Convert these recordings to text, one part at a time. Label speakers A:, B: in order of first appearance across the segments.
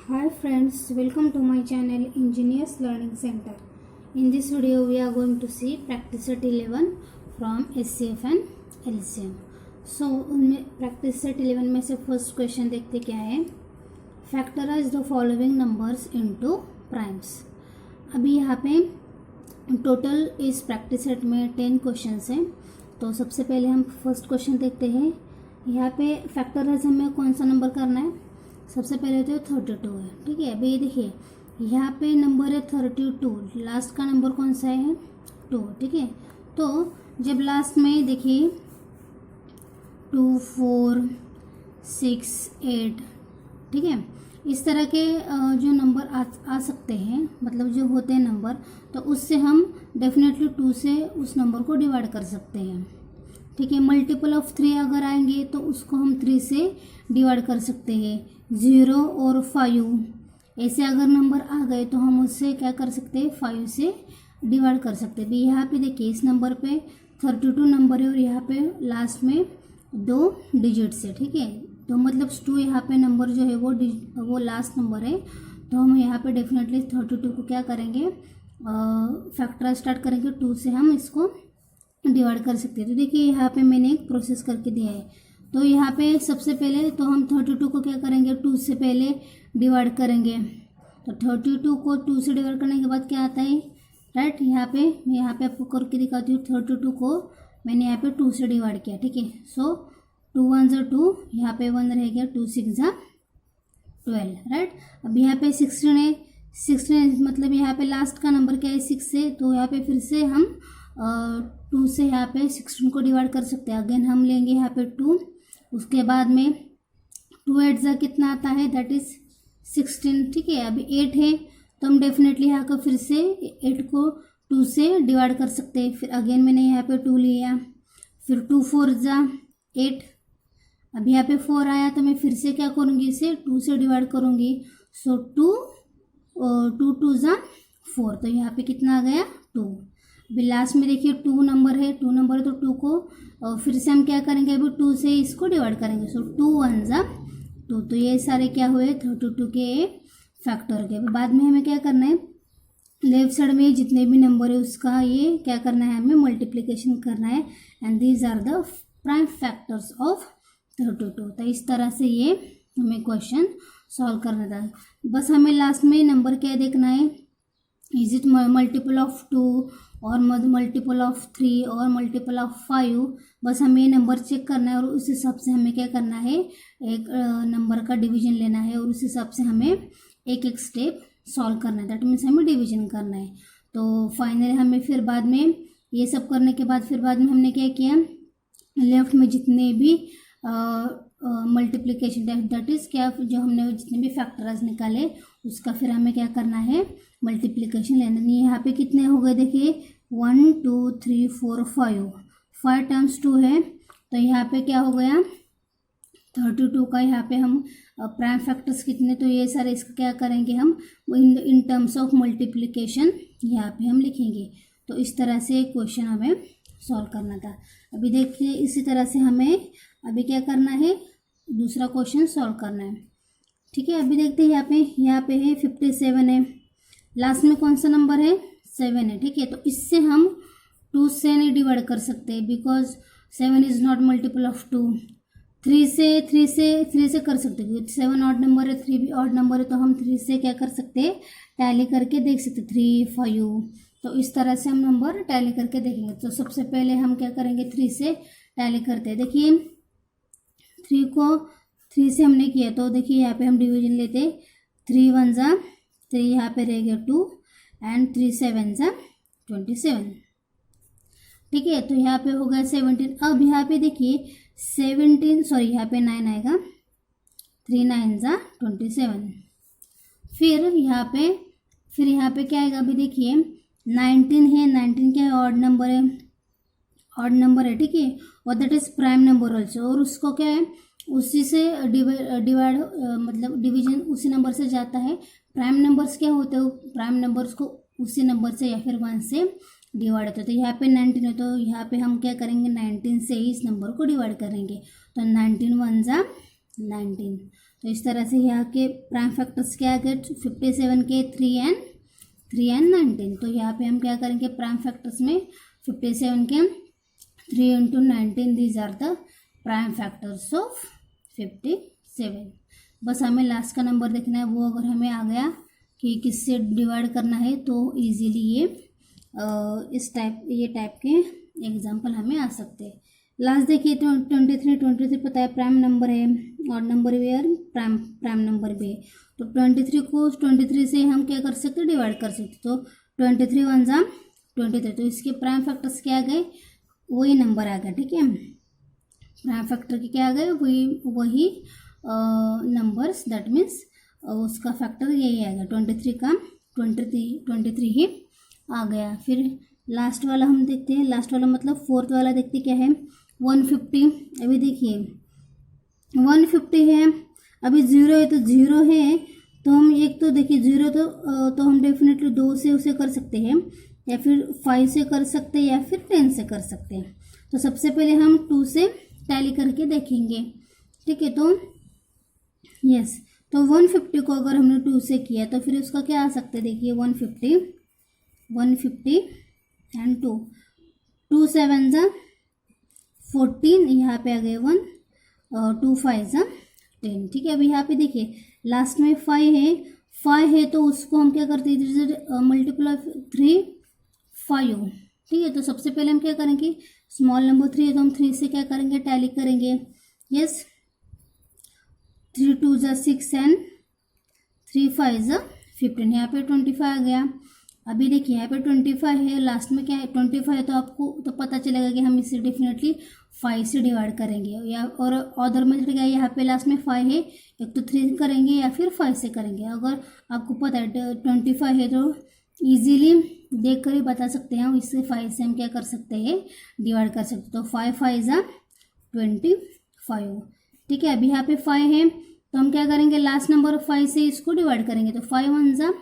A: Hi friends, welcome to my channel Engineers Learning Center. In this video we are going to see practice set 11 from SCF and LCM. So practice set 11 में से first question देखते क्या है, factorise the following numbers into primes. अभी यहाँ पे total इस practice set में 10 क्वेश्चंस हैं। तो सबसे पहले हम फर्स्ट क्वेश्चन देखते हैं। यहाँ पे फैक्टराइज हमें कौन सा नंबर करना है, सबसे पहले तो 32 है। ठीक है, अभी ये देखिए यहाँ पे नंबर है 32, लास्ट का नंबर कौन सा है 2। ठीक है, तो जब लास्ट में देखिए 2, 4, 6, 8, ठीक है, इस तरह के जो नंबर आ सकते हैं, मतलब जो होते हैं नंबर, तो उससे हम डेफिनेटली 2 से उस नंबर को डिवाइड कर सकते हैं। ठीक है, मल्टीपल ऑफ 3 अगर आएंगे तो उसको हम 3 से डिवाइड कर सकते हैं। 0 और 5 ऐसे अगर नंबर आ गए तो हम उससे क्या कर सकते हैं, 5 से डिवाइड कर सकते हैं। यहाँ पे देखिए इस नंबर पे 32 नंबर है और यहाँ पे लास्ट में 2 डिजिट्स है। ठीक है, तो मतलब 2 यहाँ पे नंबर जो है वो लास्ट नंबर है, तो हम यहाँ पे डेफिनेटली 32 को क्या करेंगे, फैक्टर स्टार्ट करेंगे 2 से हम इसको डिवाइड कर सकते हैं। तो देखिए यहाँ पे मैंने एक प्रोसेस करके दिया है। तो यहाँ पे सबसे पहले तो हम 32 को क्या करेंगे, 2 से पहले डिवाइड करेंगे। तो 32 को 2 से डिवाइड करने के बाद क्या आता है, राइट, यहाँ पे आपको करके दिखाती हूँ। 32 को मैंने यहाँ पे 2 से डिवाइड किया। ठीक है, सो 2 1 ज़ा 2, यहाँ पे 1 रह गया, 2 6 ज़ा 12, राइट। अब यहाँ पे 16 है, 16 मतलब यहाँ पे लास्ट का नंबर क्या है 6 है, तो यहाँ पे फिर से हम 2 से यहाँ पे 16 को डिवाइड कर सकते हैं। अगेन हम लेंगे यहाँ पे 2, उसके बाद में 2 8 ज़ा कितना आता है, दैट इज़ 16। ठीक है, अभी 8 है तो हम डेफिनेटली यहाँ का फिर से 8 को 2 से डिवाइड कर सकते हैं। फिर अगेन मैंने यहाँ पे 2 लिया, फिर 2 4 ज़ा 8, अब यहाँ पे 4 आया तो मैं फिर से क्या करूँगी, इसे 2 से डिवाइड करूँगी। सो 2 2 ज़ा 4, तो यहाँ पे कितना आ गया 2। अभी लास्ट में देखिए 2 नंबर है, 2 नंबर है तो 2 को फिर से हम क्या करेंगे, अभी 2 से इसको डिवाइड करेंगे। सो 2 1 ज़ा 2, तो ये सारे क्या हुए 32 के फैक्टर के। बाद में हमें क्या करना है, लेफ्ट साइड में जितने भी नंबर है उसका ये क्या करना है, हमें मल्टीप्लिकेशन करना है, and these are the prime factors of 32। तो इस तरह से ये हमें क्वेश्चन सॉल्व करना था। बस हमें लास्ट में नंबर क्या देखना है, इज इट मल्टीपल ऑफ 2 और मल्टीपल ऑफ 3 और मल्टीपल ऑफ 5। बस हमें ये नंबर चेक करना है और उस हिसाब से हमें क्या करना है, एक नंबर का डिवीजन लेना है और उस हिसाब से हमें एक एक स्टेप सॉल्व करना है, दैट मीन्स हमें डिवीजन करना है। तो फाइनली हमें फिर बाद में ये सब करने के बाद फिर बाद में हमने क्या किया, लेफ्ट में जितने भी मल्टीप्लिकेशन दैट इज़ क्या, जो हमने जितने भी फैक्टर्स निकाले उसका फिर हमें क्या करना है, मल्टीप्लिकेशन लेना है। यहाँ पे कितने हो गए देखिए 1 2 3 4 5 टाइम्स 2 है, तो यहाँ पे क्या हो गया 32 का। यहाँ पे हम प्राइम फैक्टर्स कितने, तो ये सारे इसका क्या करेंगे हम इन टर्म्स ऑफ मल्टीप्लिकेशन यहाँ पे हम लिखेंगे। तो इस तरह से क्वेश्चन हमें सॉल्व करना था। अभी देखिए इसी तरह से हमें अभी क्या करना है, दूसरा क्वेश्चन सॉल्व करना है। ठीक है, अभी देखते हैं यहाँ पे है 57 है, लास्ट में कौन सा नंबर है 7 है। ठीक है, तो इससे हम 2 से नहीं डिवाइड कर सकते, because 7 is not multiple of 2। 3 से कर सकते हैं, 7 ऑड नंबर है, 3 भी ऑड नंबर है, तो हम 3 से क्या कर सकते हैं, टैली करके देख सकते 3 5। तो इस तरह से हम नंबर टैली करके देखेंगे। तो सबसे पहले हम क्या करेंगे, 3 से टैली करते हैं। देखिए 3 को 3 से हमने किया, तो देखिए यहाँ पे हम डिवीजन लेते 3 1 ज़ा 3, यहाँ पे रह गया 2 एंड 3 7 ज़ा 27। ठीक है, तो यहाँ पे हो गया 17। अब यहाँ पे देखिए 17 सॉरी यहाँ पे 9 आएगा, 3 9 ज़ा 27। फिर यहाँ पे क्या आएगा, अभी देखिए 19 है, 19 क्या है ऑड नंबर है। ठीक है, और that is prime number also, और उसको क्या है उसी से डिवाइड मतलब डिवीजन उसी नंबर से जाता है। प्राइम नंबर्स क्या होते हैं, प्राइम नंबर्स को उसी नंबर से या फिर 1 से डिवाइड होते हैं। तो यहाँ पे 19 है, तो यहाँ पे हम क्या करेंगे 19 से ही इस नंबर को डिवाइड करेंगे। तो 19 1 ज़ा 19, तो इस तरह से यहाँ के प्राइम फैक्टर्स क्या आ गए 57 के 3 and 19। तो यहाँ पे हम क्या करेंगे प्राइम फैक्टर्स में 57 के 3 into 19 these are the prime factors of 57। बस हमें लास्ट का नंबर देखना है, वो अगर हमें आ गया कि किससे डिवाइड करना है तो इजीली ये टाइप के एग्जाम्पल हमें आ सकते हैं। लास्ट देखिए तो 23 पता है प्राइम नंबर है और नंबर भी है प्राइम नंबर भी है। तो 23 को 23 से हम क्या कर सकते हैं डिवाइड कर सकते। तो 23 वन जा 23, तो इसके प्राइम फैक्टर्स क्या आ गए वही नंबर आ गया। ठीक है, प्राइम फैक्टर के क्या आ गए वही नंबर्स, दैट मीन्स उसका फैक्टर यही आएगा 23 का 23 ही आ गया। फिर लास्ट वाला हम देखते हैं, लास्ट वाला मतलब फोर्थ वाला देखते क्या है 150। अभी देखिए 150 है, अभी 0 है तो 0 है तो हम एक तो देखिए 0 तो हम डेफिनेटली 2 से उसे कर सकते हैं या फिर 5 से कर सकते हैं या फिर 10 से कर सकते हैं। तो सबसे पहले हम 2 से टैली करके देखेंगे। ठीक है, तो यस, तो 150 को अगर हमने 2 से किया तो फिर उसका क्या आ सकता है देखिए 150 एंड 2 7 जा 14, यहाँ पे आ गए 1 और 2 5 जा 10। ठीक है, अभी यहाँ पे देखिए लास्ट में 5 है तो उसको हम क्या करते हैं मल्टीपल ऑफ 3 5। ठीक है, तो सबसे पहले हम क्या करेंगे स्मॉल नंबर 3 है तो हम 3 से क्या करेंगे टैली करेंगे। यस, 3 2 जा 6 एंड 3 5 जा 15, यहाँ पे 25 आ गया। अभी देखिए यहाँ पे 25 है, लास्ट में क्या है 25 है, तो आपको तो पता चलेगा कि हम इसे डेफिनेटली 5 से डिवाइड करेंगे या और अदर मेथड क्या है यहाँ पे लास्ट में 5 है, एक तो 3 करेंगे या फिर 5 से करेंगे। अगर आपको पता है 25 है तो इजीली देख कर ही बता सकते हैं इससे 5 से हम क्या कर सकते हैं डिवाइड कर सकते। तो 5 5 जा 25। ठीक है, अभी यहाँ पे 5 है तो हम क्या करेंगे लास्ट नंबर 5 से इसको डिवाइड करेंगे। तो 5 1 जा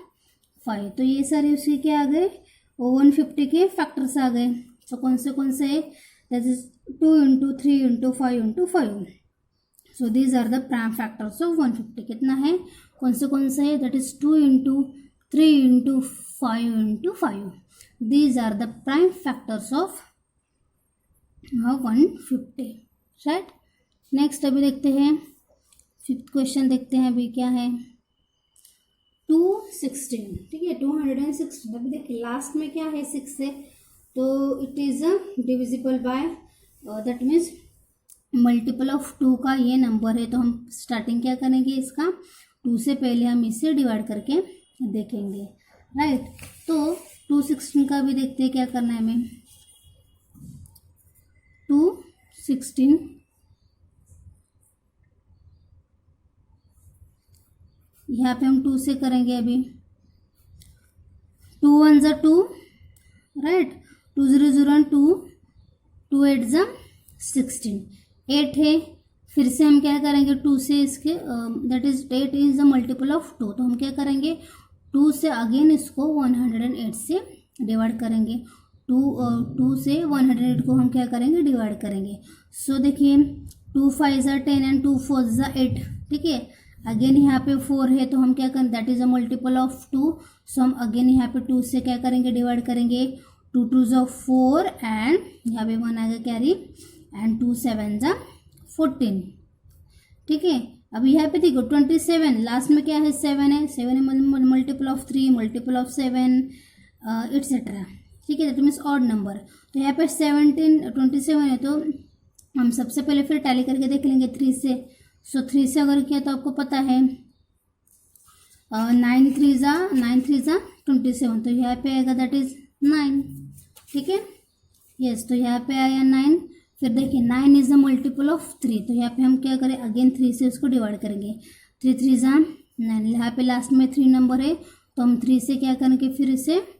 A: 5, तो ये सारे उसके क्या आ गए 150 के फैक्टर्स आ गए। तो कौन से that is 2 into 3 into 5 into 5। So these are the prime factors of 150। कितना है कौन से है that is 2 into 3 into 5 into 5। These are the prime factors of 150। Right, next अभी देखते हैं फिफ्थ क्वेश्चन देखते हैं अभी क्या है 216। ठीक है, 216। अभी देखिए लास्ट में क्या है 6 से, तो it is divisible by that means multiple of 2 का ये नंबर है। तो हम स्टार्टिंग क्या करेंगे इसका 2 से पहले हम इसे डिवाइड करके देखेंगे। राइट, तो 216 का भी देखते हैं क्या करना है हमें। 216 यहाँ पे हम 2 से करेंगे। अभी 2 1 जा 2, राइट, 2 0 0 2, 2 8 जा 16, 8 है। फिर से हम क्या करेंगे 2 से इसके that is 8 is the multiple of 2। तो हम क्या करेंगे 2 से अगेन इसको 108 से डिवाइड करेंगे। 2 से 108 को हम क्या करेंगे डिवाइड करेंगे। सो देखिए 2 5 जा 10 एंड 2 4 जा 8। ठीक है, अगेन यहाँ पे 4 है तो हम क्या करें that is a multiple of 2। सो हम अगेन यहाँ पे 2 से क्या करेंगे डिवाइड करेंगे। 2 2 जा 4 एंड यहाँ पे 1 आएगा कैरी एंड 2 7 जा 14। ठीक है, अब यहाँ पे देखो 27 लास्ट में क्या है 7 है, 7 है multiple of 3 multiple of 7 etcetera. ठीक है, दैट मीन्स ऑड नंबर। तो यहाँ पे 27 है तो हम सबसे पहले फिर टैली करके देख लेंगे 3 से। सो 3 से अगर किया तो आपको पता है 9 3 जा 27, तो यहाँ पे आएगा दैट इज 9। ठीक है, यस, तो यहाँ पे आया 9। फिर देखिए 9 इज द मल्टीपल ऑफ 3, तो यहाँ पे हम क्या करें अगेन 3 से उसको डिवाइड करेंगे। 3 3 जा 9, यहाँ पे लास्ट में 3 नंबर है तो हम 3 से क्या करेंगे फिर इसे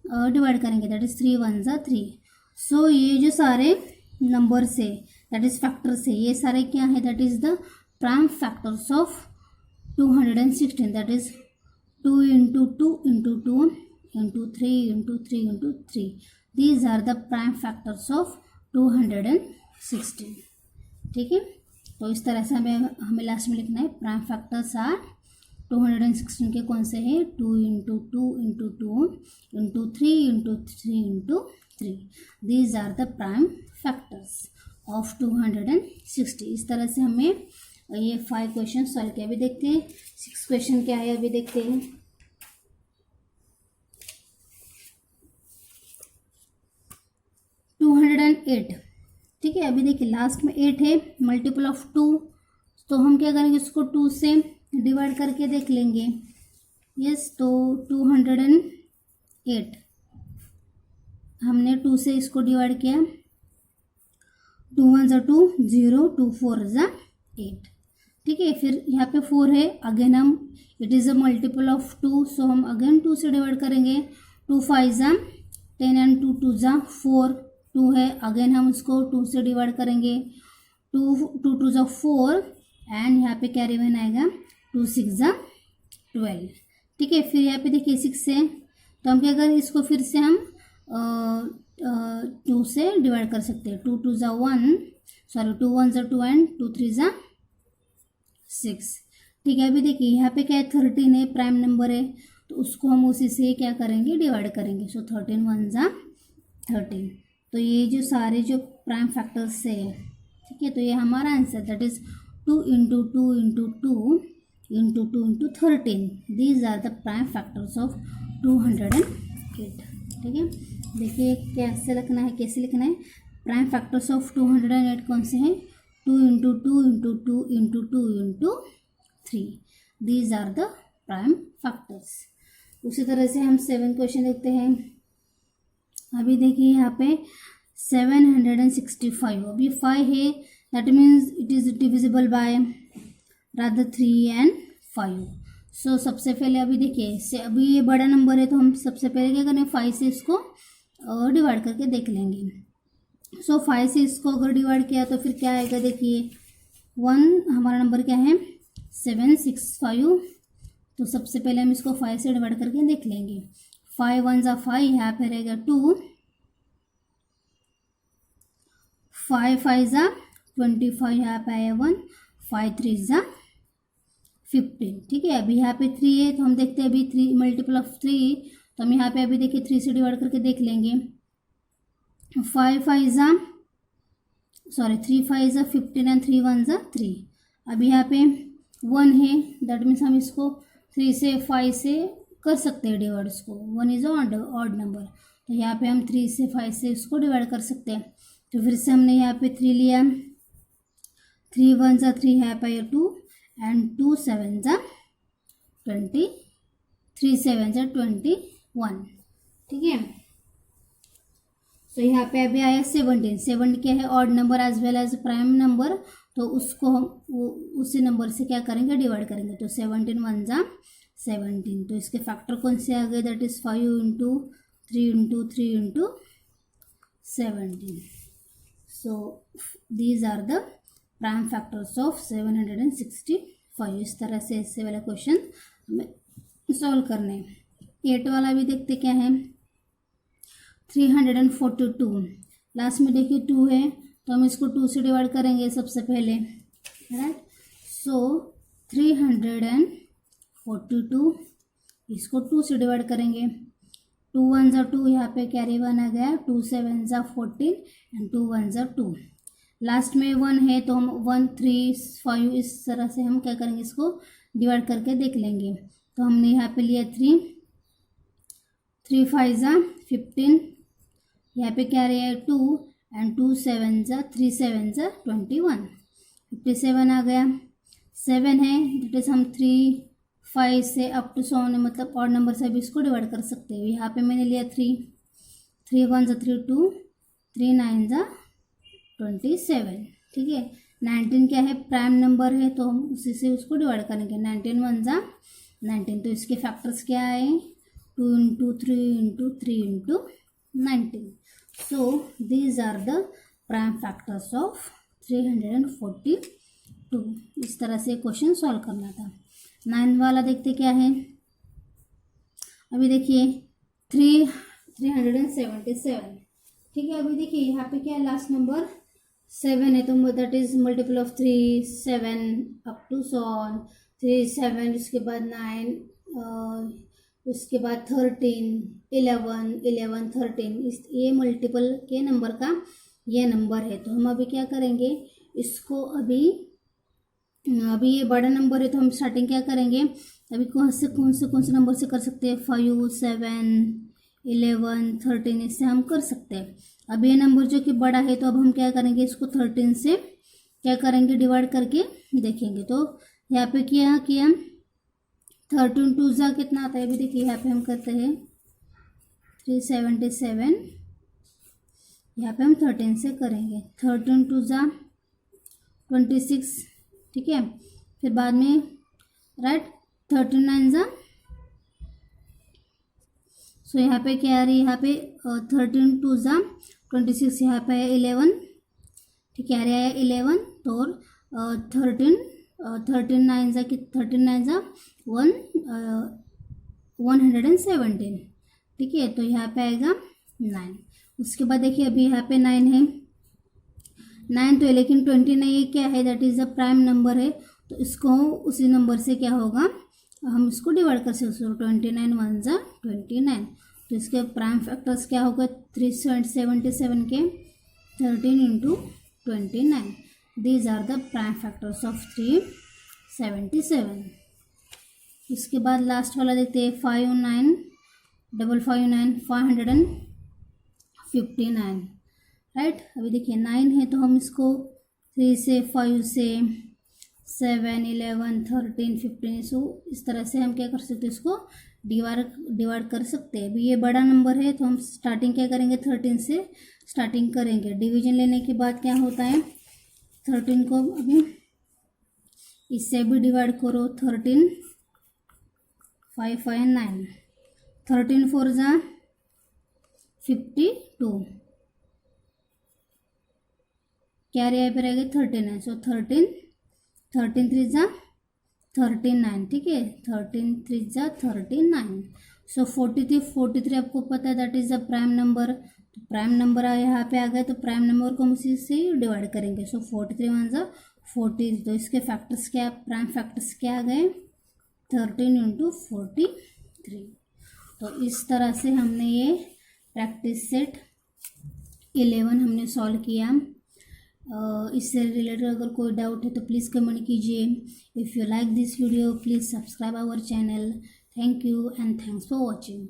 A: डिवाइड करेंगे दैट इज 3 1 जा 3। सो ये जो सारे नंबर्स है दैट इज फैक्टर्स है, ये सारे क्या है that is the prime factors of 216 that is 2 into 2 into 2 into 3 into 3 into 3। These are the prime factors of 216। ठीक है, तो इस तरह से हमें लास्ट में लिखना है प्राइम फैक्टर्स आर 216 के कौन से हैं 2 into 2 into 2 into 3 into 3 into 3 these are the prime factors of 260। इस तरह से हमें ये 5 क्वेश्चन सॉल्व किया। अभी देखते हैं 6 क्वेश्चन क्या है, अभी देखते हैं। 208, ठीक है। अभी देखिए लास्ट में 8 है, मल्टीपल ऑफ 2, तो हम क्या करेंगे उसको 2 से डिवाइड करके देख लेंगे। यस, तो 208 हमने 2 से इसको डिवाइड किया, 2 1 ज़ा 2 0, 2 4 ज़ा 8, ठीक है। फिर यहाँ पे 4 है, अगेन हम it is a multiple of 2, सो हम अगेन 2 से डिवाइड करेंगे। 2 5 ज़ा 10 एंड 2 2 ज़ा 4, 2 है, अगेन हम उसको 2 से डिवाइड करेंगे। 2 2 ज़ा 4 एंड यहाँ पे कैरी वन आएगा, 2 6 ज़ा 12, ठीक है। फिर यहाँ पे देखिए 6 है, तो हम क्या करें इसको फिर से हम 2 से डिवाइड कर सकते हैं। 2 2 ज़ा 1, सॉरी 2 1 ज़ा 2 एंड 2 3 ज़ा 6, ठीक है। अभी देखिए यहाँ पे क्या है 13 है, प्राइम नंबर है, तो उसको हम उसी से क्या करेंगे डिवाइड करेंगे। सो 13 1 ज़ा 13, तो ये जो सारे जो प्राइम फैक्टर्स से है, ठीक है, तो ये हमारा answer that is 2 into 2 into 2 into 2 into 13, these are the prime factors of 208, ठीक है। देखिए कैसे लिखना है, कैसे लिखना है। प्राइम फैक्टर्स ऑफ 208 कौन से हैं 2 into 2 into 2 into 2 into 3, these are the prime factors. उसी तरह से हम 7 क्वेश्चन देखते हैं। अभी देखिए यहाँ पे 765, अभी 5 है, that means it is divisible by rather 3 and 5। सो सबसे पहले अभी देखिए अभी ये बड़ा नंबर है, तो हम सबसे पहले क्या करें 5 से इसको डिवाइड करके देख लेंगे। सो 5 से इसको अगर डिवाइड किया तो फिर क्या आएगा, देखिए 1 हमारा नंबर क्या है 765, तो सबसे पहले हम इसको 5 से डिवाइड करके देख लेंगे। 5 1 ज़ा 5, यहाँ पे रहेगा 2, 5 5 ज़ा 25, यहाँ पे आया 1, 5 3 ज़ा 15, ठीक है। अभी यहाँ पे 3 है, तो हम देखते हैं अभी 3 मल्टीपल ऑफ 3, तो हम यहाँ पे अभी देखिए 3 से डिवाइड करके देख लेंगे। 5 5 ज़ा सॉरी 3 5 ज़ा 15 एंड 3 1 ज़ा 3। अभी यहाँ पे 1 है, दैट मीन्स हम इसको 3 से 5 से कर सकते हैं डिवाइड इसको। 1 इज़ ऑड नंबर, तो यहाँ पे हम 3 से 5 से इसको डिवाइड कर सकते हैं। तो फिर से हमने यहाँ पे 3 लिया, 3 1 ज़ा 3, यहाँ पे 2 एंड 2 7 ज़ा 20, 3 7 ज़ा 21, ठीक है। तो यहाँ पे अभी आया 17, 7 क्या है odd number as well as prime number, तो उसको हम उसी नंबर से क्या करेंगे डिवाइड करेंगे। तो 17 1 ज़ा 17, तो इसके फैक्टर कौन से आ गए, that is 5 into 3 into 3 into 17। So these are the prime factors of 765। इस तरह से ऐसे वाला क्वेश्चन हमें सॉल्व करने हैं। 8 वाला भी देखते क्या है, 342, लास्ट में देखिए 2 है, तो हम इसको 2 से डिवाइड करेंगे सबसे पहले, राइट। सो 342 इसको 2 से डिवाइड करेंगे। 2 1 ज़ा 2, यहाँ पे कैरी 1 आ गया, 2 7 ज़ा 14 एंड 2 1 ज़ा 2। लास्ट में 1 है, तो हम 1 3 5 इस तरह से हम क्या करेंगे इसको डिवाइड करके देख लेंगे। तो हमने यहाँ पे लिया 3 5 ज़ा 15, यहाँ पे क्या रहा है 2 एंड 2 7 ज़ा 3 7 ज़ा 21, 57 आ गया। 7 है, दैट इज हम 3 5 से अप टू 100 मतलब ऑड नंबर से भी इसको डिवाइड कर सकते हैं। यहाँ पे मैंने लिया 3 1 ज़ा 3 2, 3 9 ज़ा 27, ठीक है। 19 क्या है प्राइम नंबर है, तो हम उसी से उसको डिवाइड करेंगे। 19 1 ज़ा 19, तो इसके फैक्टर्स क्या आए 2 into 3 into 3 into 19। So these are the prime factors of 342। इस तरह से क्वेश्चन सॉल्व करना था। 9 वाला देखते क्या है, अभी देखिए 377, ठीक है। अभी देखिए यहाँ पे क्या है लास्ट नंबर 7 है तो that is multiple of 3, 7 up to so on, 3, 7, उसके बाद 9, उसके बाद 13, 11, 11, 13, इस ये मल्टीपल के नंबर का ये नंबर है। तो हम अभी क्या करेंगे इसको, अभी ये बड़ा नंबर है तो हम स्टार्टिंग क्या करेंगे, अभी कौन से नंबर से कर सकते हैं, 5, 7, 11, 13, इससे हम कर सकते हैं। अब ये नंबर जो कि बड़ा है तो अब हम क्या करेंगे, इसको 13 से क्या करेंगे, डिवाइड करके देखेंगे। तो यहाँ पे क्या किया, 13 2 जा कितना आता है, अभी देखिए यहाँ पे हम करते हैं 377, यहाँ पे हम 13 से करेंगे, 13 2 जा 26, ठीक है। फिर बाद में राइट 13 9 जा, सो यहाँ पे क्या आ रही है, यहाँ पे 13 2 जा 26, यहाँ पे है 11, ठीक है, आ रहा है 11, तो 13 9 जा 117, ठीक है, तो यहाँ पे आएगा 9। उसके बाद देखिए अभी यहाँ पे 9 है, 9 तो है लेकिन 20 नहीं है, क्या है, that is a prime number है, तो इसको उसी नंबर से क्या होगा, हम इसको डिवाइड कर सकते हैं। 29 1 जा 29, तो इसके प्राइम फैक्टर्स क्या होगा, 377 के 13 into 29, these are the prime factors of 377। उसके बाद लास्ट वाला देखते हैं, 5 9 559 559, राइट। अभी देखिए 9 है तो हम इसको 3 से 5 से 7 11 13 15, सो इस तरह से हम क्या कर सकते हैं, इसको डिवाइड कर सकते हैं। अभी ये बड़ा नंबर है तो हम स्टार्टिंग क्या करेंगे, 13 से स्टार्टिंग करेंगे। डिवीजन लेने के बाद क्या होता है, 13 को अभी इससे भी डिवाइड करो, 13 5 5 9, 13 4 जा 52, क्या यहाँ पे रहेगा 39, सो 13 3 जा 39, ठीक है, 13 3 जा 39, सो 43 आपको पता है that is the prime number. तो प्राइम नंबर यहाँ पे आ गए तो प्राइम नंबर को हम उसी से डिवाइड करेंगे, सो 43 1 जा 40, तो इसके फैक्टर्स क्या, प्राइम फैक्टर्स क्या आ गए, 13 इंटू 43। तो इस तरह से हमने ये प्रैक्टिस सेट 11 हमने सॉल्व किया। इससे रिलेटेड अगर कोई डाउट है तो प्लीज़ कमेंट कीजिए। If you like this video please subscribe our channel. Thank you and thanks for watching.